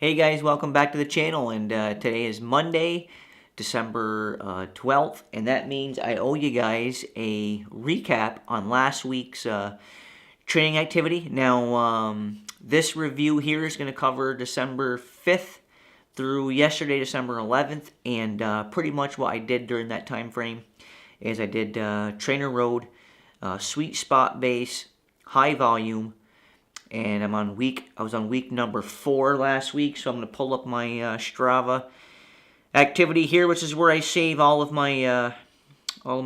Hey guys, welcome back to the channel, and today is Monday, December 12th, and that means I owe you guys a recap on last week's training activity. Now, this review here is going to cover December 5th through yesterday, December 11th, and pretty much what I did during that time frame is I did Trainer Road, Sweet Spot Base, High Volume, and I was on week number 4 last week, so I'm going to pull up my Strava activity here, which is where I save all of my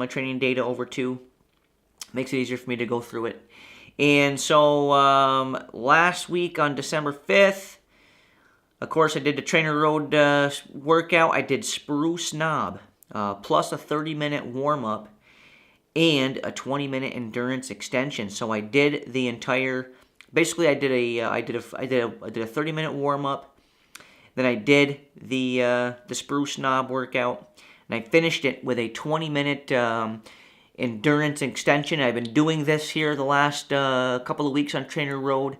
training data over to. Makes it easier for me to go through it. And so last week on December 5th, of course, I did the Trainer Road workout. I did Spruce Knob, plus a 30-minute warm-up and a 20-minute endurance extension. So I did the entire. Basically, I did a 30-minute warm up. Then I did the Spruce Knob workout, and I finished it with a 20-minute endurance extension. I've been doing this here the last couple of weeks on Trainer Road.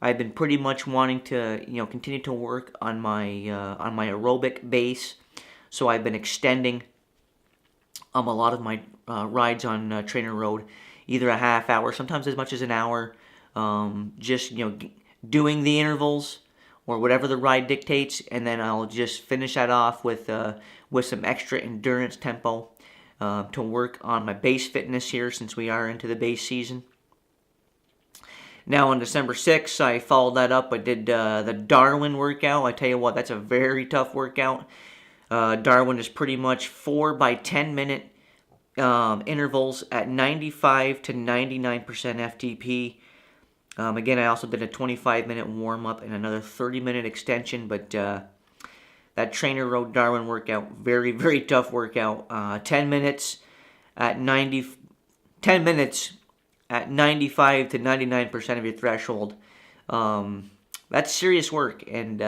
I've been pretty much wanting to continue to work on my aerobic base, so I've been extending a lot of my rides on Trainer Road, either a half hour, sometimes as much as an hour. Just doing the intervals or whatever the ride dictates, and then I'll just finish that off with some extra endurance tempo to work on my base fitness here, since we are into the base season. Now on December 6th, I followed that up. I did the Darwin workout. I tell you what, that's a very tough workout. Darwin is pretty much 4 by 10 minute intervals at 95 to 99% FTP. Again, I also did a 25-minute warm-up and another 30-minute extension, but that Trainer Road Darwin workout, very, very tough workout. 10 minutes at 95 to 99% of your threshold. That's serious work, and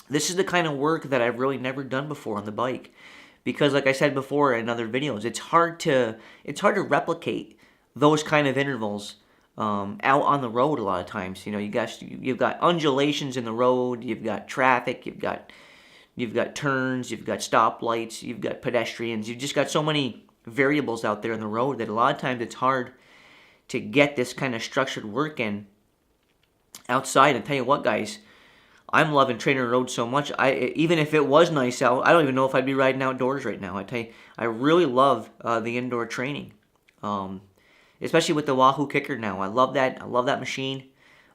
this is the kind of work that I've really never done before on the bike, because, like I said before in other videos, it's hard to replicate those kind of intervals out on the road a lot of times. You've got undulations in the road, you've got traffic, you've got turns, you've got stoplights, you've got pedestrians. You've just got so many variables out there on the road that a lot of times it's hard to get this kind of structured work in outside. And tell you what, guys, I'm loving Trainer Road so much. Even if it was nice out, I don't even know if I'd be riding outdoors right now. I tell you, I really love the indoor training. Especially with the Wahoo KICKR now. I love that machine.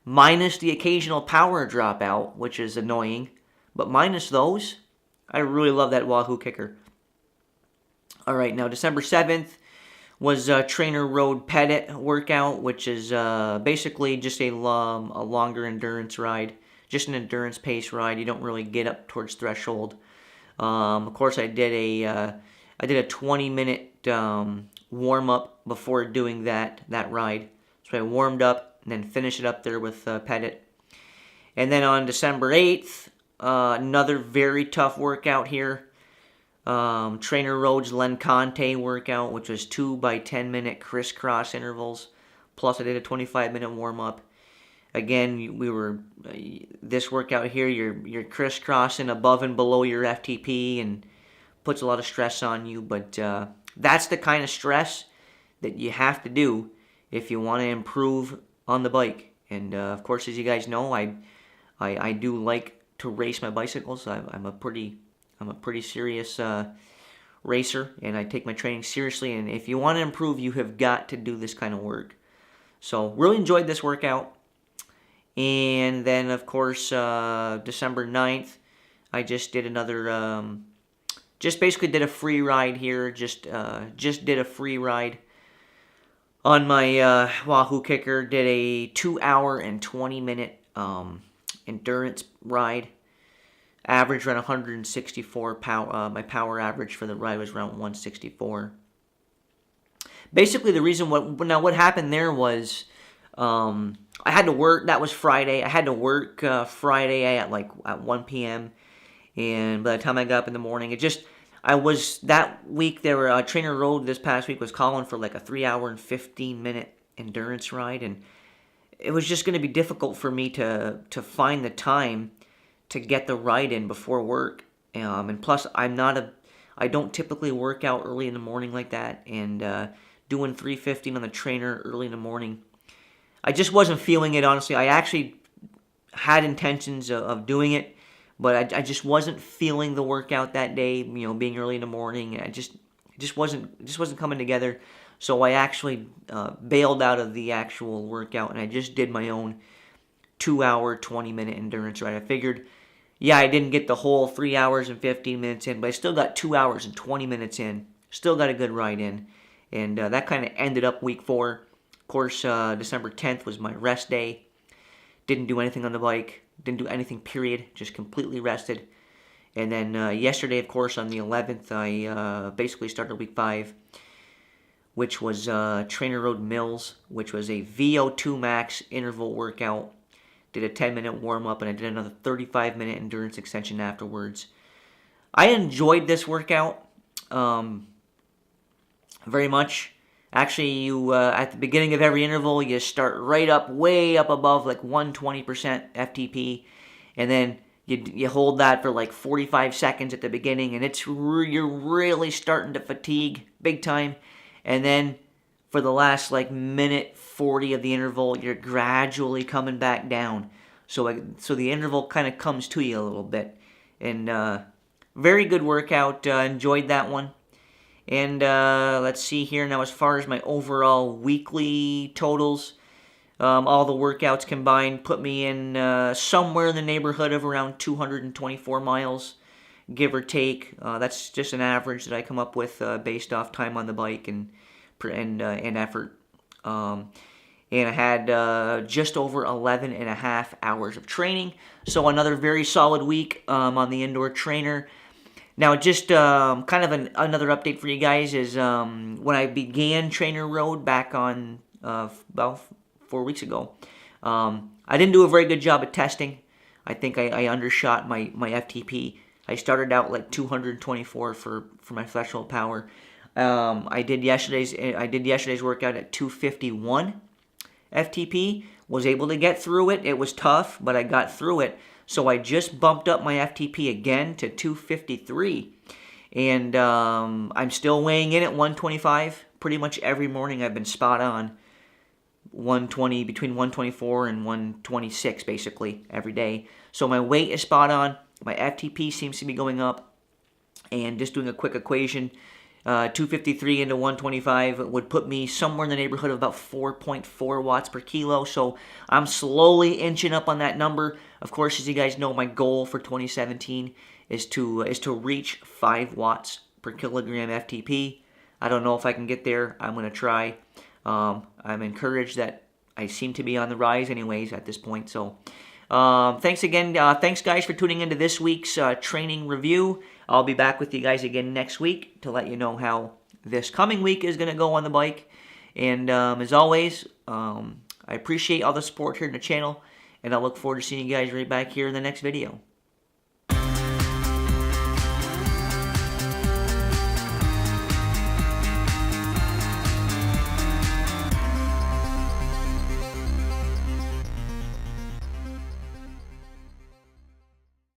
Minus the occasional power dropout, which is annoying. But minus those, I really love that Wahoo KICKR. Alright, now December 7th was Trainer Road Pettit workout, which is basically just a longer endurance ride. Just an endurance pace ride. You don't really get up towards threshold. Of course, I did a 20-minute warm-up before doing that ride. So I warmed up and then finished it up there with Pettit. And then on December 8th, another very tough workout here. Trainer Road's Lencante workout, which was 2 by 10 minute crisscross intervals. Plus I did a 25-minute warm-up. Again, this workout here, you're crisscrossing above and below your FTP and puts a lot of stress on you, but that's the kind of stress that you have to do if you want to improve on the bike. And of course, as you guys know, I do like to race my bicycles. I'm a pretty serious racer, and I take my training seriously. And if you want to improve, you have got to do this kind of work. So really enjoyed this workout. And then, of course, December 9th, I just did another. Just basically did a free ride here. Just did a free ride on my Wahoo KICKR. Did a 2-hour and 20-minute endurance ride. Average around 164 power. My power average for the ride was around 164. Basically, the reason what happened there was I had to work. That was Friday. I had to work Friday at 1 p.m. And by the time I got up in the morning, that week, Trainer Road this past week was calling for like a 3-hour and 15-minute endurance ride. And it was just going to be difficult for me to find the time to get the ride in before work. And plus, I don't typically work out early in the morning like that. And doing 315 on the trainer early in the morning, I just wasn't feeling it, honestly. I actually had intentions of doing it, but I just wasn't feeling the workout that day. Being early in the morning, I just wasn't coming together. So I actually bailed out of the actual workout, and I just did my own 2-hour, 20-minute endurance ride. I figured, yeah, I didn't get the whole 3 hours and 15 minutes in, but I still got 2 hours and 20 minutes in. Still got a good ride in. And that kind of ended up week 4. Of course, December 10th was my rest day. Didn't do anything on the bike. Didn't do anything, period. Just completely rested. And then yesterday, of course, on the 11th, I basically started week 5, which was Trainer Road Mills, which was a VO2 max interval workout. Did a 10-minute warm-up, and I did another 35-minute endurance extension afterwards. I enjoyed this workout very much. Actually, you at the beginning of every interval, you start right up, way up above, like 120% FTP, and then you hold that for like 45 seconds at the beginning, and you're really starting to fatigue big time. And then for the last like minute 40 of the interval, you're gradually coming back down. So the interval kind of comes to you a little bit. And very good workout. Enjoyed that one. And let's see here now, as far as my overall weekly totals, all the workouts combined put me in somewhere in the neighborhood of around 224 miles, give or take. That's just an average that I come up with based off time on the bike and effort. And I had just over 11 and a half hours of training. So another very solid week on the indoor trainer. Now, just kind of another update for you guys is when I began Trainer Road back on about 4 weeks ago, I didn't do a very good job at testing. I think I undershot my FTP. I started out like 224 for my threshold power. I did yesterday's workout at 251 FTP. Was able to get through it. It was tough, but I got through it. So I just bumped up my FTP again to 253. And I'm still weighing in at 125. Pretty much every morning I've been spot on 120, between 124 and 126 basically every day. So my weight is spot on. My FTP seems to be going up. And just doing a quick equation, 253 into 125 would put me somewhere in the neighborhood of about 4.4 watts per kilo. So I'm slowly inching up on that number. Of course, as you guys know, my goal for 2017 is to reach 5 watts per kilogram FTP. I don't know if I can get there. I'm going to try. I'm encouraged that I seem to be on the rise anyways at this point. So thanks again. Thanks, guys, for tuning into this week's training review. I'll be back with you guys again next week to let you know how this coming week is going to go on the bike. And as always, I appreciate all the support here in the channel, and I look forward to seeing you guys right back here in the next video.